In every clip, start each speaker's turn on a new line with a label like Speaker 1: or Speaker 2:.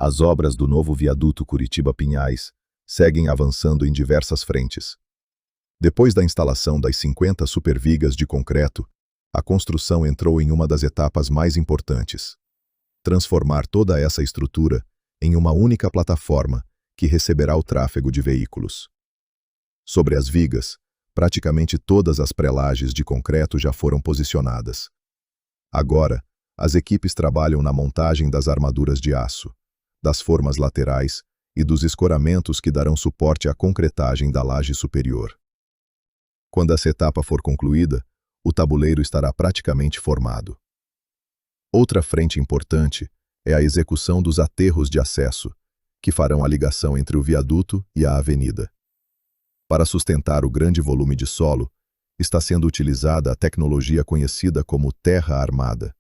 Speaker 1: As obras do novo viaduto Curitiba-Pinhais seguem avançando em diversas frentes. Depois da instalação das 50 supervigas de concreto, a construção entrou em uma das etapas mais importantes: transformar toda essa estrutura em uma única plataforma que receberá o tráfego de veículos. Sobre as vigas, praticamente todas as prelages de concreto já foram posicionadas. Agora, as equipes trabalham na montagem das armaduras de aço, das formas laterais e dos escoramentos que darão suporte à concretagem da laje superior. Quando essa etapa for concluída, o tabuleiro estará praticamente formado. Outra frente importante é a execução dos aterros de acesso, que farão a ligação entre o viaduto e a avenida. Para sustentar o grande volume de solo, está sendo utilizada a tecnologia conhecida como terra armada,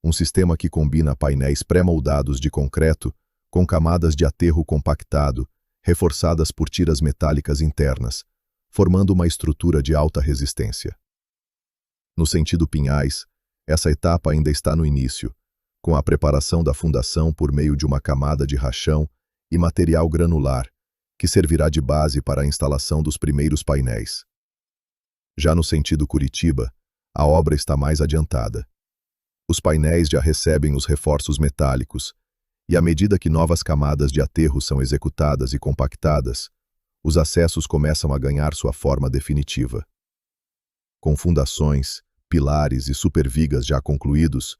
Speaker 1: um sistema que combina painéis pré-moldados de concreto com camadas de aterro compactado, reforçadas por tiras metálicas internas, formando uma estrutura de alta resistência. No sentido Pinhais, essa etapa ainda está no início, com a preparação da fundação por meio de uma camada de rachão e material granular, que servirá de base para a instalação dos primeiros painéis. Já no sentido Curitiba, a obra está mais adiantada. Os painéis já recebem os reforços metálicos, e à medida que novas camadas de aterro são executadas e compactadas, os acessos começam a ganhar sua forma definitiva. Com fundações, pilares e supervigas já concluídos,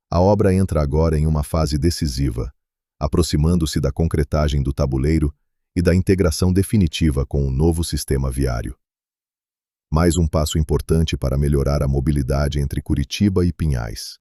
Speaker 1: a obra entra agora em uma fase decisiva, aproximando-se da concretagem do tabuleiro e da integração definitiva com o novo sistema viário. Mais um passo importante para melhorar a mobilidade entre Curitiba e Pinhais.